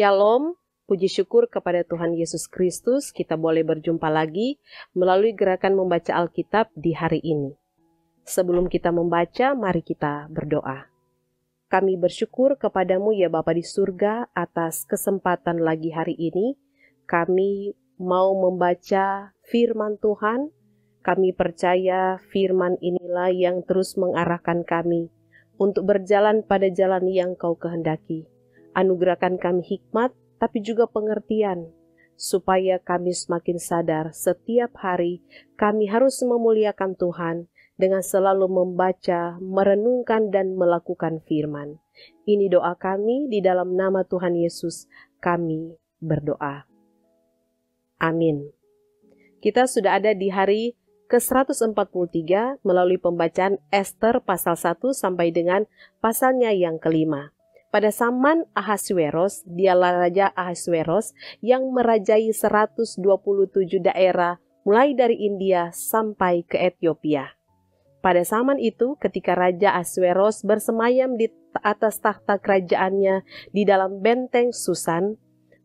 Shalom, puji syukur kepada Tuhan Yesus Kristus, kita boleh berjumpa lagi melalui gerakan membaca Alkitab di hari ini. Sebelum kita membaca, mari kita berdoa. Kami bersyukur kepadamu ya Bapa di surga atas kesempatan lagi hari ini. Kami mau membaca firman Tuhan. Kami percaya firman inilah yang terus mengarahkan kami untuk berjalan pada jalan yang Kau kehendaki. Anugerahkan kami hikmat, tapi juga pengertian, supaya kami semakin sadar setiap hari kami harus memuliakan Tuhan dengan selalu membaca, merenungkan, dan melakukan firman. Ini doa kami di dalam nama Tuhan Yesus, kami berdoa. Amin. Kita sudah ada di hari ke-143 melalui pembacaan Ester pasal 1 sampai dengan pasalnya yang kelima. Pada zaman Ahasweros, dialah Raja Ahasweros yang merajai 127 daerah mulai dari India sampai ke Ethiopia. Pada zaman itu, ketika Raja Ahasweros bersemayam di atas takhta kerajaannya di dalam benteng Susan,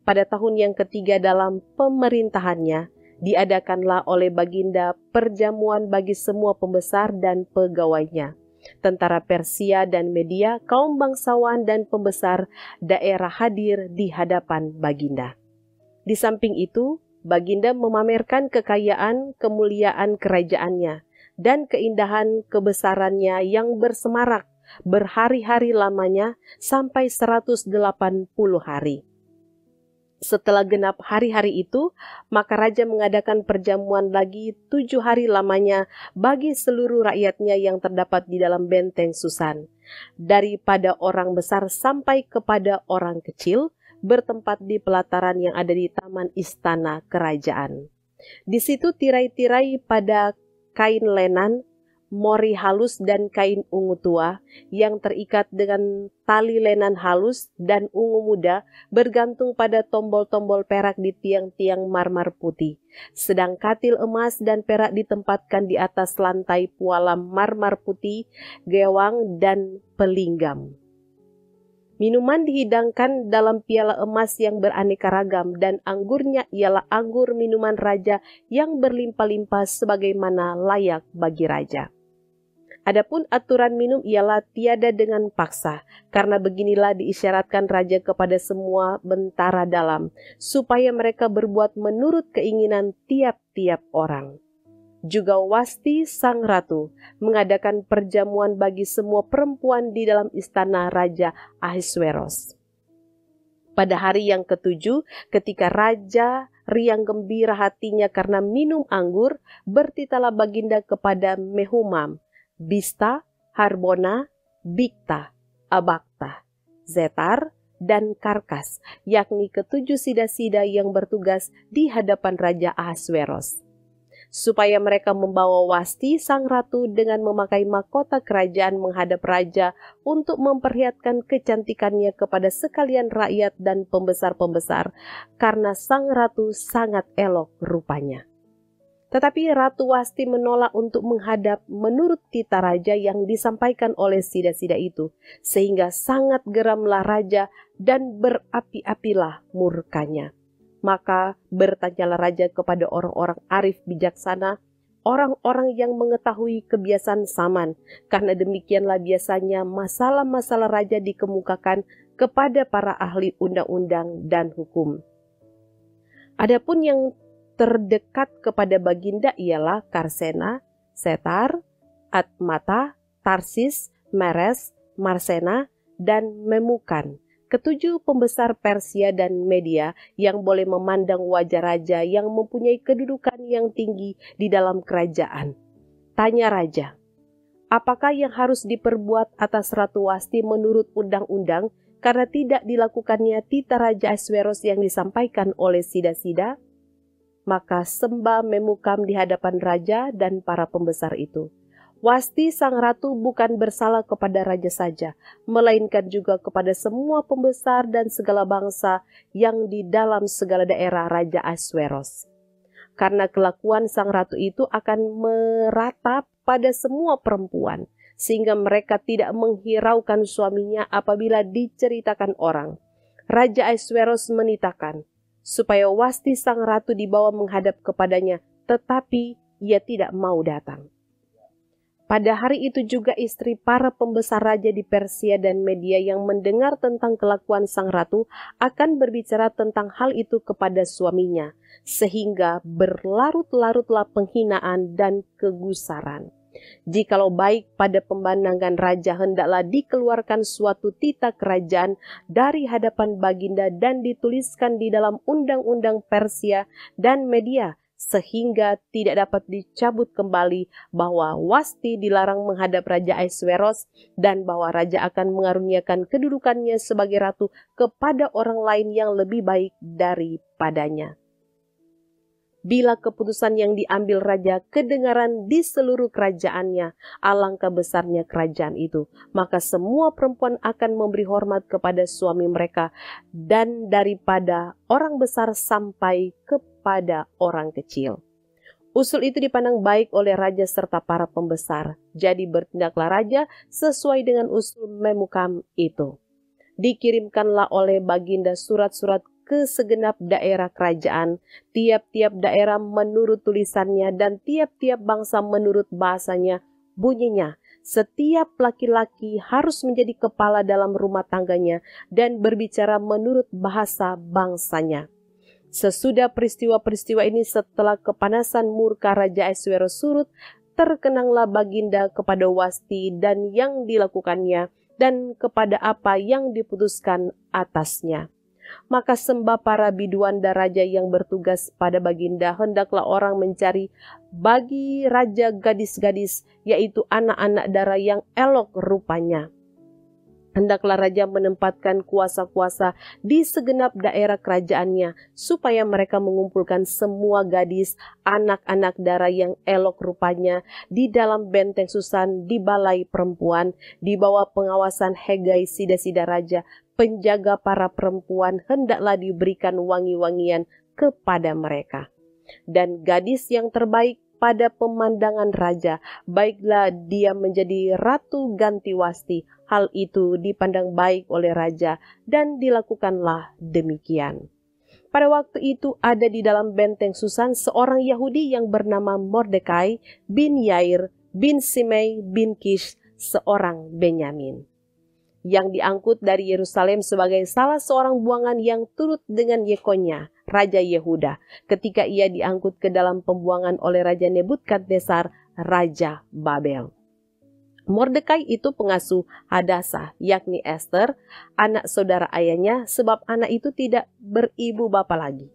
pada tahun yang ketiga dalam pemerintahannya, diadakanlah oleh Baginda perjamuan bagi semua pembesar dan pegawainya, tentara Persia dan Media, kaum bangsawan dan pembesar daerah hadir di hadapan Baginda. Di samping itu, Baginda memamerkan kekayaan, kemuliaan kerajaannya, dan keindahan kebesarannya yang bersemarak berhari-hari lamanya sampai 180 hari. Setelah genap hari-hari itu, maka Raja mengadakan perjamuan lagi 7 hari lamanya bagi seluruh rakyatnya yang terdapat di dalam benteng Susan. Daripada orang besar sampai kepada orang kecil, bertempat di pelataran yang ada di taman istana kerajaan. Di situ tirai-tirai pada kain lenan, mori halus dan kain ungu tua yang terikat dengan tali lenan halus dan ungu muda bergantung pada tombol-tombol perak di tiang-tiang marmer putih. Sedang katil emas dan perak ditempatkan di atas lantai pualam marmer putih, gewang dan pelinggam. Minuman dihidangkan dalam piala emas yang beraneka ragam dan anggurnya ialah anggur minuman raja yang berlimpah-limpah sebagaimana layak bagi raja. Adapun aturan minum ialah tiada dengan paksa, karena beginilah diisyaratkan raja kepada semua bentara dalam, supaya mereka berbuat menurut keinginan tiap-tiap orang. Juga Wasti sang ratu mengadakan perjamuan bagi semua perempuan di dalam istana Raja Ahasweros. Pada hari yang ketujuh, ketika raja riang gembira hatinya karena minum anggur, bertitalah Baginda kepada Mehumam, Bista, Harbona, Bigta, Abagta, Zetar, dan Karkas, yakni ketujuh sida-sida yang bertugas di hadapan Raja Ahasweros, supaya mereka membawa Wasti sang ratu dengan memakai mahkota kerajaan menghadap raja untuk memperlihatkan kecantikannya kepada sekalian rakyat dan pembesar-pembesar, karena sang ratu sangat elok rupanya. Tetapi Ratu Wasti menolak untuk menghadap menurut titah raja yang disampaikan oleh sida-sida itu, sehingga sangat geramlah raja dan berapi-apilah murkanya. Maka bertanyalah raja kepada orang-orang arif bijaksana, orang-orang yang mengetahui kebiasaan zaman, karena demikianlah biasanya masalah-masalah raja dikemukakan kepada para ahli undang-undang dan hukum. Adapun yang terdekat kepada Baginda ialah Karsena, Setar, Admata, Tarsis, Meres, Marsena, dan Memukan, ketujuh pembesar Persia dan Media yang boleh memandang wajah raja yang mempunyai kedudukan yang tinggi di dalam kerajaan. Tanya raja, apakah yang harus diperbuat atas Ratu Wasti menurut undang-undang karena tidak dilakukannya titah Raja Ahasweros yang disampaikan oleh sida-sida? Maka sembah Memukam di hadapan raja dan para pembesar itu. Wasti sang ratu bukan bersalah kepada raja saja, melainkan juga kepada semua pembesar dan segala bangsa yang di dalam segala daerah Raja Ahasweros. Karena kelakuan sang ratu itu akan meratap pada semua perempuan, sehingga mereka tidak menghiraukan suaminya apabila diceritakan orang. Raja Ahasweros menitahkan supaya Wasti sang ratu dibawa menghadap kepadanya, tetapi ia tidak mau datang. Pada hari itu juga istri para pembesar raja di Persia dan Media yang mendengar tentang kelakuan sang ratu akan berbicara tentang hal itu kepada suaminya, sehingga berlarut-larutlah penghinaan dan kegusaran. Jikalau baik pada pemandangan raja, hendaklah dikeluarkan suatu titah kerajaan dari hadapan baginda dan dituliskan di dalam undang-undang Persia dan Media, sehingga tidak dapat dicabut kembali, bahwa Wasti dilarang menghadap Raja Ahasweros dan bahwa raja akan mengaruniakan kedudukannya sebagai ratu kepada orang lain yang lebih baik daripadanya. Bila keputusan yang diambil raja kedengaran di seluruh kerajaannya, alangkah besarnya kerajaan itu, maka semua perempuan akan memberi hormat kepada suami mereka, dan daripada orang besar sampai kepada orang kecil. Usul itu dipandang baik oleh raja serta para pembesar. Jadi bertindaklah raja sesuai dengan usul Memukam itu. Dikirimkanlah oleh baginda surat-surat ke segenap daerah kerajaan, tiap-tiap daerah menurut tulisannya dan tiap-tiap bangsa menurut bahasanya. Bunyinya, setiap laki-laki harus menjadi kepala dalam rumah tangganya dan berbicara menurut bahasa bangsanya. Sesudah peristiwa-peristiwa ini, setelah kepanasan murka Raja Ahasweros surut, terkenanglah baginda kepada Wasti dan yang dilakukannya dan kepada apa yang diputuskan atasnya. Maka sembah para biduan dan raja yang bertugas pada baginda, hendaklah orang mencari bagi raja gadis-gadis, yaitu anak-anak dara yang elok rupanya. Hendaklah raja menempatkan kuasa-kuasa di segenap daerah kerajaannya, supaya mereka mengumpulkan semua gadis, anak-anak dara yang elok rupanya, di dalam benteng Susan di balai perempuan, di bawah pengawasan Hegai sida-sida raja. Penjaga para perempuan hendaklah diberikan wangi-wangian kepada mereka. Dan gadis yang terbaik pada pemandangan raja, baiklah dia menjadi ratu ganti Wasti. Hal itu dipandang baik oleh raja dan dilakukanlah demikian. Pada waktu itu ada di dalam benteng Susan seorang Yahudi yang bernama Mordekai bin Yair bin Simei bin Kish, seorang Benyamin, yang diangkut dari Yerusalem sebagai salah seorang buangan yang turut dengan Yekonya, Raja Yehuda, ketika ia diangkut ke dalam pembuangan oleh Raja Nebukadnezar, Raja Babel. Mordekai itu pengasuh Hadasa, yakni Ester, anak saudara ayahnya, sebab anak itu tidak beribu bapa lagi.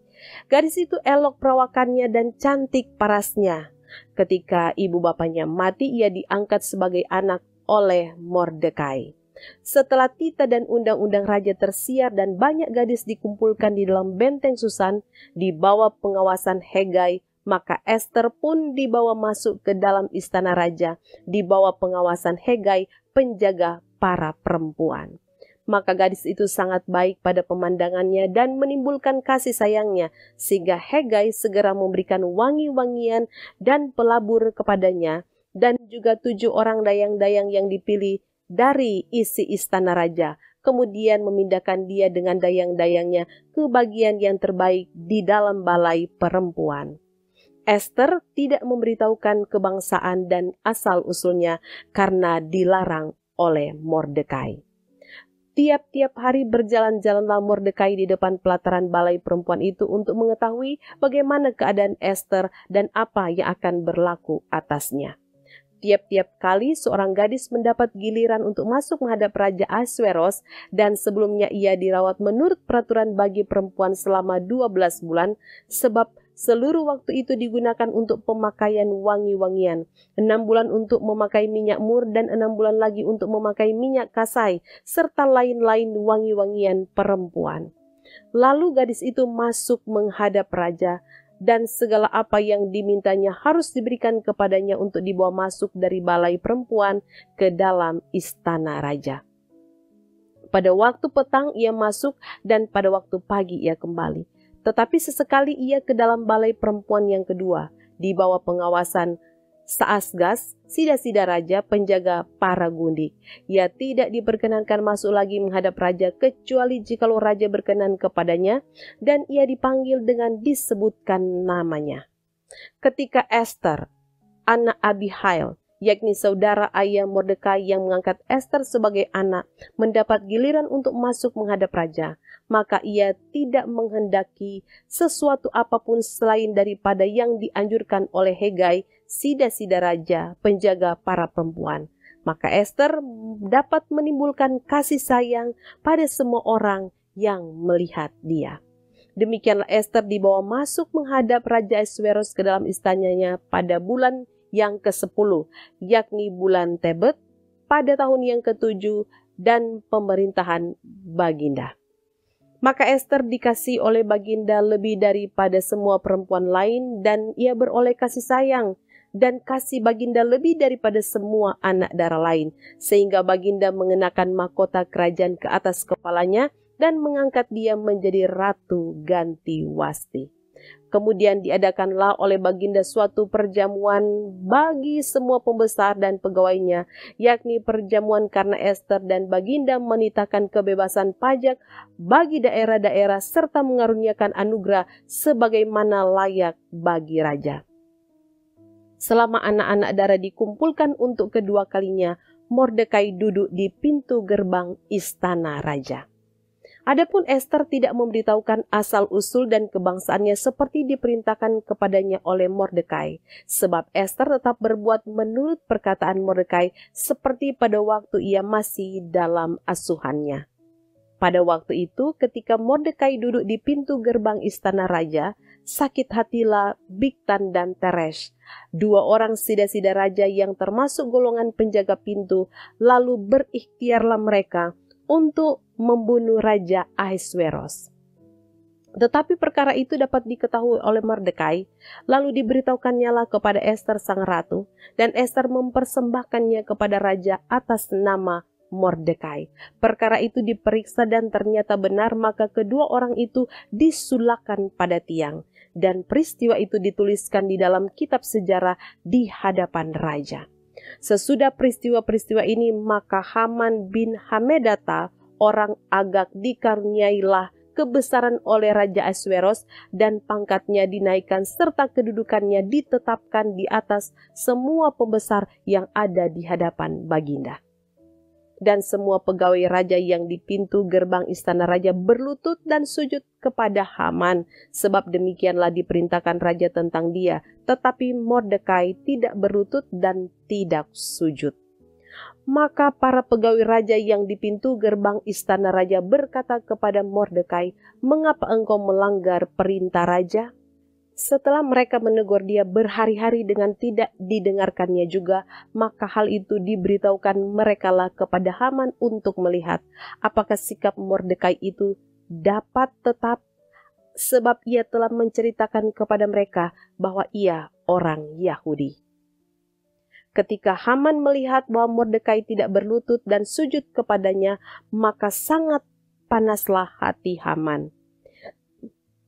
Gadis itu elok perawakannya dan cantik parasnya. Ketika ibu bapanya mati, ia diangkat sebagai anak oleh Mordekai. Setelah titah dan undang-undang raja tersiar dan banyak gadis dikumpulkan di dalam benteng Susan di bawah pengawasan Hegai, maka Ester pun dibawa masuk ke dalam istana raja di bawah pengawasan Hegai, penjaga para perempuan. Maka gadis itu sangat baik pada pemandangannya dan menimbulkan kasih sayangnya, sehingga Hegai segera memberikan wangi-wangian dan pelabur kepadanya, dan juga 7 orang dayang-dayang yang dipilih dari isi istana raja, kemudian memindahkan dia dengan dayang-dayangnya ke bagian yang terbaik di dalam balai perempuan. Ester tidak memberitahukan kebangsaan dan asal-usulnya karena dilarang oleh Mordekai. Tiap-tiap hari berjalan-jalanlah Mordekai di depan pelataran balai perempuan itu untuk mengetahui bagaimana keadaan Ester dan apa yang akan berlaku atasnya. Tiap-tiap kali seorang gadis mendapat giliran untuk masuk menghadap Raja Ahasweros, dan sebelumnya ia dirawat menurut peraturan bagi perempuan selama 12 bulan, sebab seluruh waktu itu digunakan untuk pemakaian wangi-wangian, 6 bulan untuk memakai minyak mur dan 6 bulan lagi untuk memakai minyak kasai, serta lain-lain wangi-wangian perempuan. Lalu gadis itu masuk menghadap raja, dan segala apa yang dimintanya harus diberikan kepadanya untuk dibawa masuk dari balai perempuan ke dalam istana raja. Pada waktu petang ia masuk dan pada waktu pagi ia kembali. Tetapi sesekali ia ke dalam balai perempuan yang kedua di bawah pengawasan Saasgas, sida-sida raja, penjaga para gundik. Ia tidak diperkenankan masuk lagi menghadap raja kecuali jikalau raja berkenan kepadanya dan ia dipanggil dengan disebutkan namanya. Ketika Esther, anak Abihail, yakni saudara ayah Mordekai yang mengangkat Esther sebagai anak, mendapat giliran untuk masuk menghadap raja, maka ia tidak menghendaki sesuatu apapun selain daripada yang dianjurkan oleh Hegai, sida-sida raja, penjaga para perempuan. Maka Esther dapat menimbulkan kasih sayang pada semua orang yang melihat dia. Demikianlah Esther dibawa masuk menghadap Raja Ahasweros ke dalam istananya pada bulan yang ke-10, yakni bulan Tebet, pada tahun yang ke-7 dan pemerintahan Baginda. Maka Esther dikasihi oleh Baginda lebih daripada semua perempuan lain dan ia beroleh kasih sayang dan kasih Baginda lebih daripada semua anak darah lain, sehingga Baginda mengenakan mahkota kerajaan ke atas kepalanya dan mengangkat dia menjadi ratu ganti Wasti. Kemudian diadakanlah oleh Baginda suatu perjamuan bagi semua pembesar dan pegawainya, yakni perjamuan karena Esther, dan Baginda menitahkan kebebasan pajak bagi daerah-daerah serta mengaruniakan anugerah sebagaimana layak bagi raja. Selama anak-anak darah dikumpulkan untuk kedua kalinya, Mordekai duduk di pintu gerbang istana raja. Adapun Esther tidak memberitahukan asal-usul dan kebangsaannya seperti diperintahkan kepadanya oleh Mordekai, sebab Esther tetap berbuat menurut perkataan Mordekai seperti pada waktu ia masih dalam asuhannya. Pada waktu itu, ketika Mordekai duduk di pintu gerbang istana raja, sakit hatilah Bigtan dan Teresh, dua orang sida-sida raja yang termasuk golongan penjaga pintu, lalu berikhtiarlah mereka untuk membunuh Raja Ahasweros. Tetapi perkara itu dapat diketahui oleh Mordekai, lalu diberitahukannya kepada Esther sang ratu, dan Esther mempersembahkannya kepada raja atas nama Mordekai. Perkara itu diperiksa dan ternyata benar, maka kedua orang itu disulakkan pada tiang, dan peristiwa itu dituliskan di dalam kitab sejarah di hadapan raja. Sesudah peristiwa-peristiwa ini, maka Haman bin Hamedata, orang Agag, dikaruniailah kebesaran oleh Raja Ahasweros dan pangkatnya dinaikkan serta kedudukannya ditetapkan di atas semua pembesar yang ada di hadapan Baginda. Dan semua pegawai raja yang di pintu gerbang istana raja berlutut dan sujud kepada Haman, sebab demikianlah diperintahkan raja tentang dia. Tetapi Mordekai tidak berlutut dan tidak sujud. Maka para pegawai raja yang di pintu gerbang istana raja berkata kepada Mordekai, "Mengapa engkau melanggar perintah raja?" Setelah mereka menegur dia berhari-hari dengan tidak didengarkannya juga, maka hal itu diberitahukan merekalah kepada Haman untuk melihat apakah sikap Mordekai itu dapat tetap, sebab ia telah menceritakan kepada mereka bahwa ia orang Yahudi. Ketika Haman melihat bahwa Mordekai tidak berlutut dan sujud kepadanya, maka sangat panaslah hati Haman.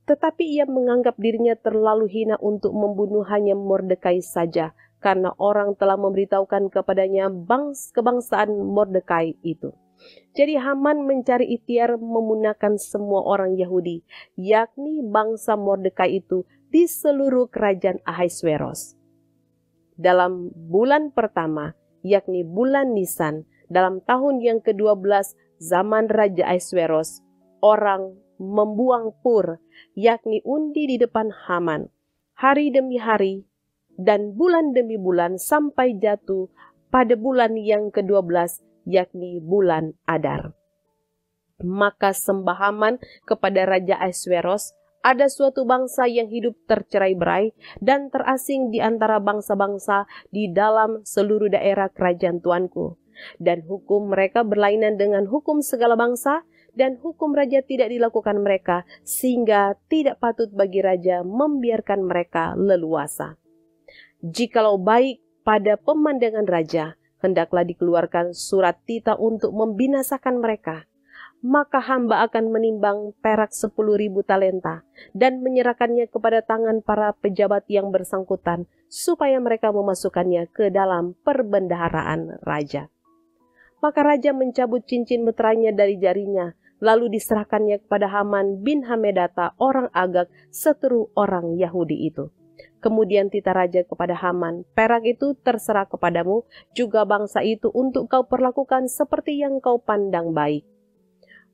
Tetapi ia menganggap dirinya terlalu hina untuk membunuh hanya Mordekai saja, karena orang telah memberitahukan kepadanya kebangsaan Mordekai itu. Jadi Haman mencari ikhtiar memunahkan semua orang Yahudi, yakni bangsa Mordekai itu, di seluruh kerajaan Ahasweros. Dalam bulan pertama, yakni bulan Nisan, dalam tahun yang ke-12 zaman Raja Ahasweros, orang membuang pur, yakni undi di depan Haman, hari demi hari dan bulan demi bulan sampai jatuh pada bulan yang ke-12, yakni bulan Adar. Maka sembah Haman kepada Raja Ahasweros, ada suatu bangsa yang hidup tercerai-berai dan terasing di antara bangsa-bangsa di dalam seluruh daerah kerajaan tuanku. Dan hukum mereka berlainan dengan hukum segala bangsa, dan hukum raja tidak dilakukan mereka, sehingga tidak patut bagi raja membiarkan mereka leluasa. Jikalau baik pada pemandangan raja, hendaklah dikeluarkan surat titah untuk membinasakan mereka. maka hamba akan menimbang perak 10.000 talenta dan menyerahkannya kepada tangan para pejabat yang bersangkutan supaya mereka memasukkannya ke dalam perbendaharaan raja. Maka raja mencabut cincin meterainya dari jarinya, lalu diserahkannya kepada Haman bin Hamedata, orang Agag, seteru orang Yahudi itu. Kemudian titah raja kepada Haman, perak itu terserah kepadamu, juga bangsa itu untuk kau perlakukan seperti yang kau pandang baik.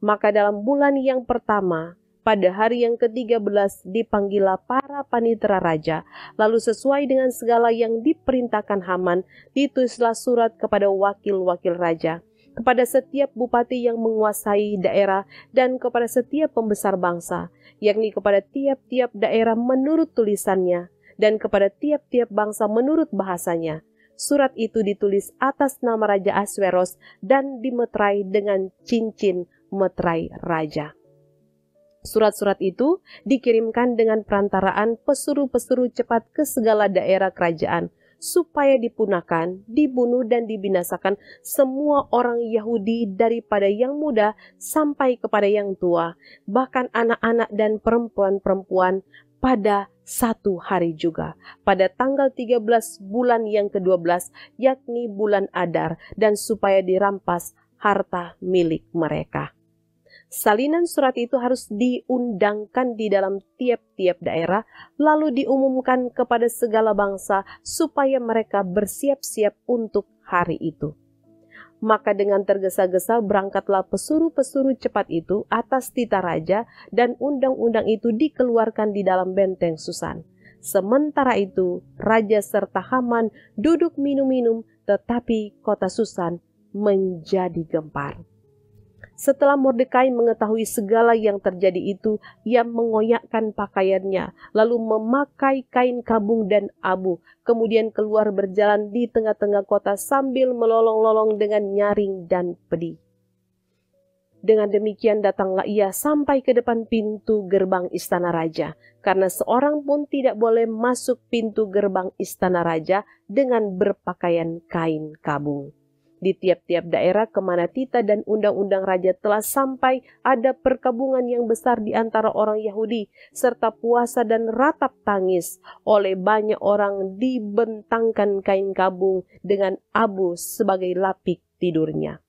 Maka dalam bulan yang pertama, pada hari yang ke-13 dipanggillah para panitera raja, lalu sesuai dengan segala yang diperintahkan Haman, ditulislah surat kepada wakil-wakil raja, kepada setiap bupati yang menguasai daerah dan kepada setiap pembesar bangsa, yakni kepada tiap-tiap daerah menurut tulisannya dan kepada tiap-tiap bangsa menurut bahasanya. Surat itu ditulis atas nama Raja Ahasweros dan dimeterai dengan cincin meterai raja. Surat-surat itu dikirimkan dengan perantaraan pesuruh-pesuruh cepat ke segala daerah kerajaan, supaya dipunahkan, dibunuh dan dibinasakan semua orang Yahudi daripada yang muda sampai kepada yang tua, bahkan anak-anak dan perempuan-perempuan pada satu hari juga, pada tanggal 13 bulan yang ke-12, yakni bulan Adar, dan supaya dirampas harta milik mereka. Salinan surat itu harus diundangkan di dalam tiap-tiap daerah, lalu diumumkan kepada segala bangsa supaya mereka bersiap-siap untuk hari itu. Maka dengan tergesa-gesa berangkatlah pesuruh-pesuruh cepat itu atas titah raja, dan undang-undang itu dikeluarkan di dalam benteng Susan. Sementara itu, raja serta Haman duduk minum-minum, tetapi kota Susan menjadi gempar. Setelah Mordekai mengetahui segala yang terjadi itu, ia mengoyakkan pakaiannya, lalu memakai kain kabung dan abu, kemudian keluar berjalan di tengah-tengah kota sambil melolong-lolong dengan nyaring dan pedih. Dengan demikian datanglah ia sampai ke depan pintu gerbang istana raja, karena seorang pun tidak boleh masuk pintu gerbang istana raja dengan berpakaian kain kabung. Di tiap-tiap daerah kemana titah dan undang-undang raja telah sampai, ada perkabungan yang besar di antara orang Yahudi, serta puasa dan ratap tangis. Oleh banyak orang dibentangkan kain kabung dengan abu sebagai lapik tidurnya.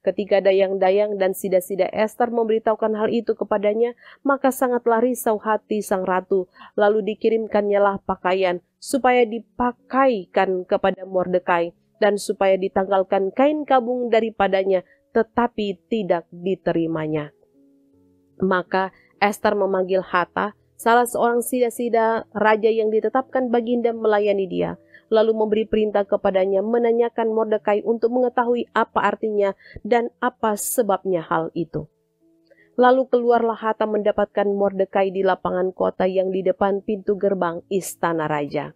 Ketika dayang-dayang dan sida-sida Ester memberitahukan hal itu kepadanya, maka sangatlah risau hati sang ratu, lalu dikirimkannyalah pakaian supaya dipakaikan kepada Mordekai, dan supaya ditanggalkan kain kabung daripadanya, tetapi tidak diterimanya. Maka Ester memanggil Hatta, salah seorang sida-sida raja yang ditetapkan baginda melayani dia, lalu memberi perintah kepadanya menanyakan Mordekai untuk mengetahui apa artinya dan apa sebabnya hal itu. Lalu keluarlah Hatta mendapatkan Mordekai di lapangan kota yang di depan pintu gerbang istana raja.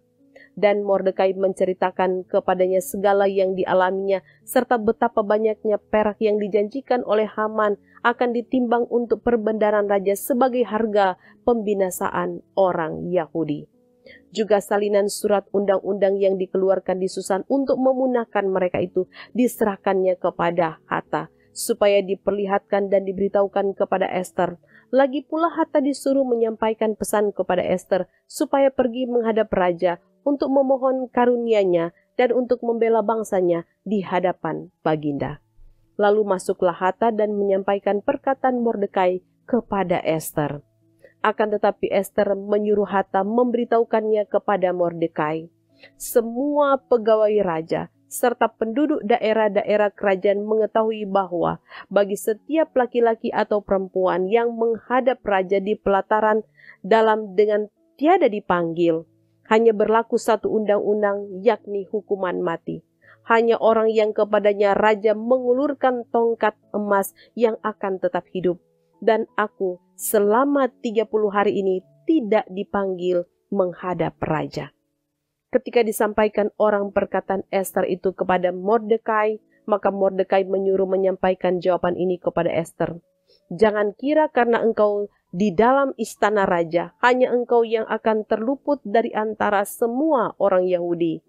Dan Mordekai menceritakan kepadanya segala yang dialaminya, serta betapa banyaknya perak yang dijanjikan oleh Haman akan ditimbang untuk perbendaharaan raja sebagai harga pembinasaan orang Yahudi. Juga salinan surat undang-undang yang dikeluarkan di Susan untuk memunahkan mereka itu diserahkannya kepada Hatta, supaya diperlihatkan dan diberitahukan kepada Ester. Lagi pula Hatta disuruh menyampaikan pesan kepada Ester, supaya pergi menghadap raja, untuk memohon karunia-Nya dan untuk membela bangsanya di hadapan baginda. Lalu masuklah Hatta dan menyampaikan perkataan Mordekai kepada Ester. Akan tetapi Ester menyuruh Hatta memberitahukannya kepada Mordekai. Semua pegawai raja serta penduduk daerah-daerah kerajaan mengetahui bahwa bagi setiap laki-laki atau perempuan yang menghadap raja di pelataran dalam dengan tiada dipanggil, hanya berlaku satu undang-undang, yakni hukuman mati. Hanya orang yang kepadanya raja mengulurkan tongkat emas yang akan tetap hidup. Dan aku selama 30 hari ini tidak dipanggil menghadap raja. Ketika disampaikan orang perkataan Ester itu kepada Mordekai, maka Mordekai menyuruh menyampaikan jawaban ini kepada Ester. Jangan kira karena engkau di dalam istana raja, hanya engkau yang akan terluput dari antara semua orang Yahudi.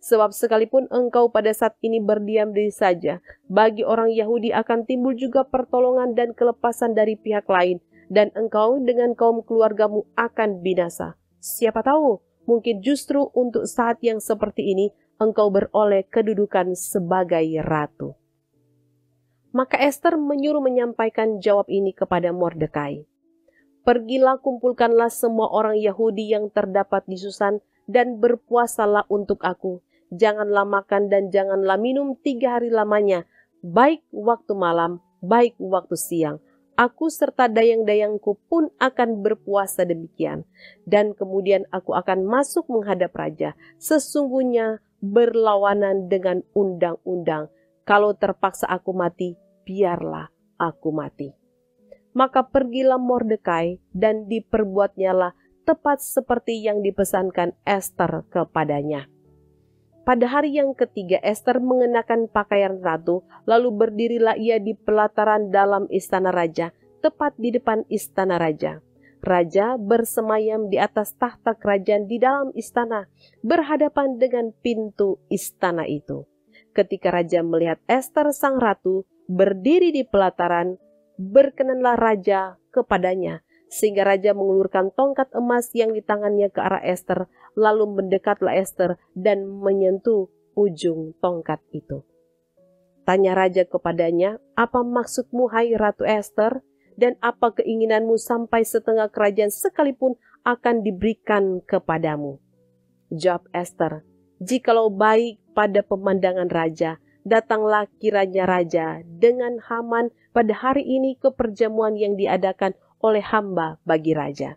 Sebab sekalipun engkau pada saat ini berdiam diri saja, bagi orang Yahudi akan timbul juga pertolongan dan kelepasan dari pihak lain, dan engkau dengan kaum keluargamu akan binasa. Siapa tahu, mungkin justru untuk saat yang seperti ini, engkau beroleh kedudukan sebagai ratu. Maka Ester menyuruh menyampaikan jawab ini kepada Mordekai. Pergilah, kumpulkanlah semua orang Yahudi yang terdapat di Susan dan berpuasalah untuk aku. Janganlah makan dan janganlah minum 3 hari lamanya, baik waktu malam, baik waktu siang. Aku serta dayang-dayangku pun akan berpuasa demikian. Dan kemudian aku akan masuk menghadap raja. Sesungguhnya berlawanan dengan undang-undang. Kalau terpaksa aku mati, biarlah aku mati. Maka pergilah Mordekai dan diperbuatnyalah tepat seperti yang dipesankan Ester kepadanya. Pada hari yang ketiga Ester mengenakan pakaian ratu, lalu berdirilah ia di pelataran dalam istana raja, tepat di depan istana raja. Raja bersemayam di atas tahta kerajaan di dalam istana, berhadapan dengan pintu istana itu. Ketika raja melihat Ester sang ratu berdiri di pelataran, berkenanlah raja kepadanya, sehingga raja mengulurkan tongkat emas yang di tangannya ke arah Ester, lalu mendekatlah Ester dan menyentuh ujung tongkat itu. Tanya raja kepadanya, apa maksudmu hai Ratu Ester, dan apa keinginanmu sampai setengah kerajaan sekalipun akan diberikan kepadamu? Jawab Ester, jikalau baik pada pemandangan raja, datanglah kiranya raja dengan Haman pada hari ini ke perjamuan yang diadakan oleh hamba bagi raja.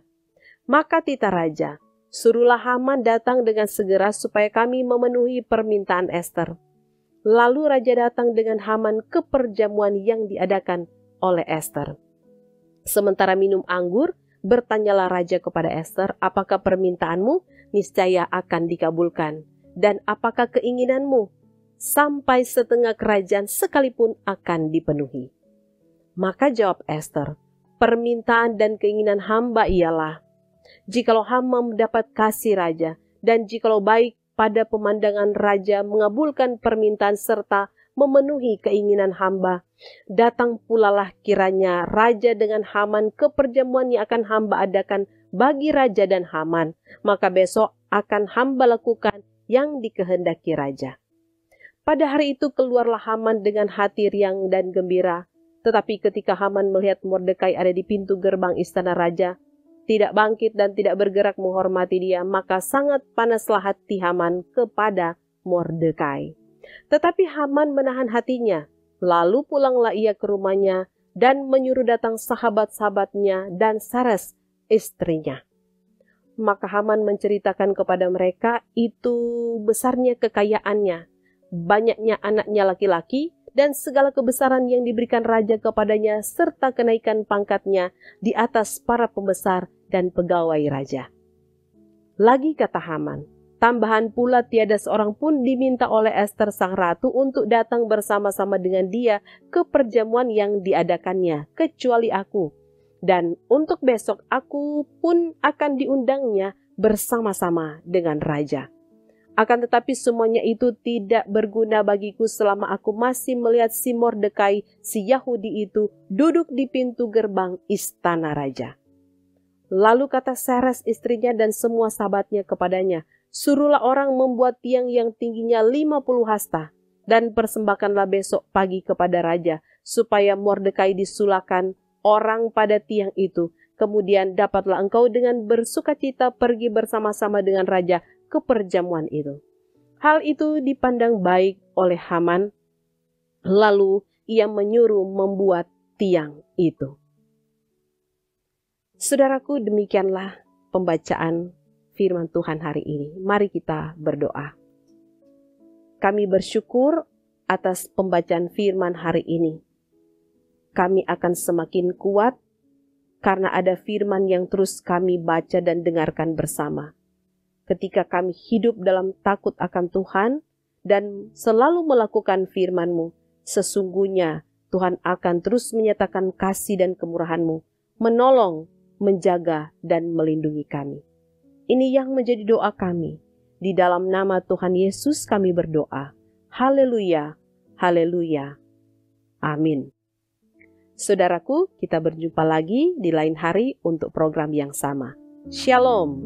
Maka titah raja, suruhlah Haman datang dengan segera supaya kami memenuhi permintaan Ester. Lalu raja datang dengan Haman ke perjamuan yang diadakan oleh Ester. Sementara minum anggur, bertanyalah raja kepada Ester, apakah permintaanmu? Niscaya akan dikabulkan. Dan apakah keinginanmu? Sampai setengah kerajaan sekalipun akan dipenuhi. Maka jawab Ester, permintaan dan keinginan hamba ialah, jikalau hamba mendapat kasih raja, dan jikalau baik pada pemandangan raja mengabulkan permintaan serta memenuhi keinginan hamba, datang pulalah kiranya raja dengan Haman ke perjamuan yang akan hamba adakan bagi raja dan Haman, maka besok akan hamba lakukan yang dikehendaki raja. Pada hari itu keluarlah Haman dengan hati riang dan gembira. Tetapi ketika Haman melihat Mordekai ada di pintu gerbang istana raja, tidak bangkit dan tidak bergerak menghormati dia, maka sangat panaslah hati Haman kepada Mordekai. Tetapi Haman menahan hatinya, lalu pulanglah ia ke rumahnya dan menyuruh datang sahabat-sahabatnya dan Zeres istrinya. Maka Haman menceritakan kepada mereka itu besarnya kekayaannya, banyaknya anaknya laki-laki, dan segala kebesaran yang diberikan raja kepadanya serta kenaikan pangkatnya di atas para pembesar dan pegawai raja. Lagi kata Haman, tambahan pula tiada seorang pun diminta oleh Ester sang ratu untuk datang bersama-sama dengan dia ke perjamuan yang diadakannya, kecuali aku. Dan untuk besok aku pun akan diundangnya bersama-sama dengan raja. Akan tetapi semuanya itu tidak berguna bagiku selama aku masih melihat si Mordekai, si Yahudi itu, duduk di pintu gerbang istana raja. Lalu kata Zeres istrinya dan semua sahabatnya kepadanya, suruhlah orang membuat tiang yang tingginya 50 hasta, dan persembahkanlah besok pagi kepada raja, supaya Mordekai disulakan orang pada tiang itu. Kemudian dapatlah engkau dengan bersukacita pergi bersama-sama dengan raja ke perjamuan itu. Hal itu dipandang baik oleh Haman, lalu ia menyuruh membuat tiang itu. Saudaraku, demikianlah pembacaan firman Tuhan hari ini. Mari kita berdoa. Kami bersyukur atas pembacaan firman hari ini. Kami akan semakin kuat karena ada firman yang terus kami baca dan dengarkan bersama. Ketika kami hidup dalam takut akan Tuhan dan selalu melakukan firman-Mu, sesungguhnya Tuhan akan terus menyatakan kasih dan kemurahan-Mu, menolong, menjaga, dan melindungi kami. Ini yang menjadi doa kami. Di dalam nama Tuhan Yesus kami berdoa. Haleluya, haleluya. Amin. Saudaraku, kita berjumpa lagi di lain hari untuk program yang sama. Shalom.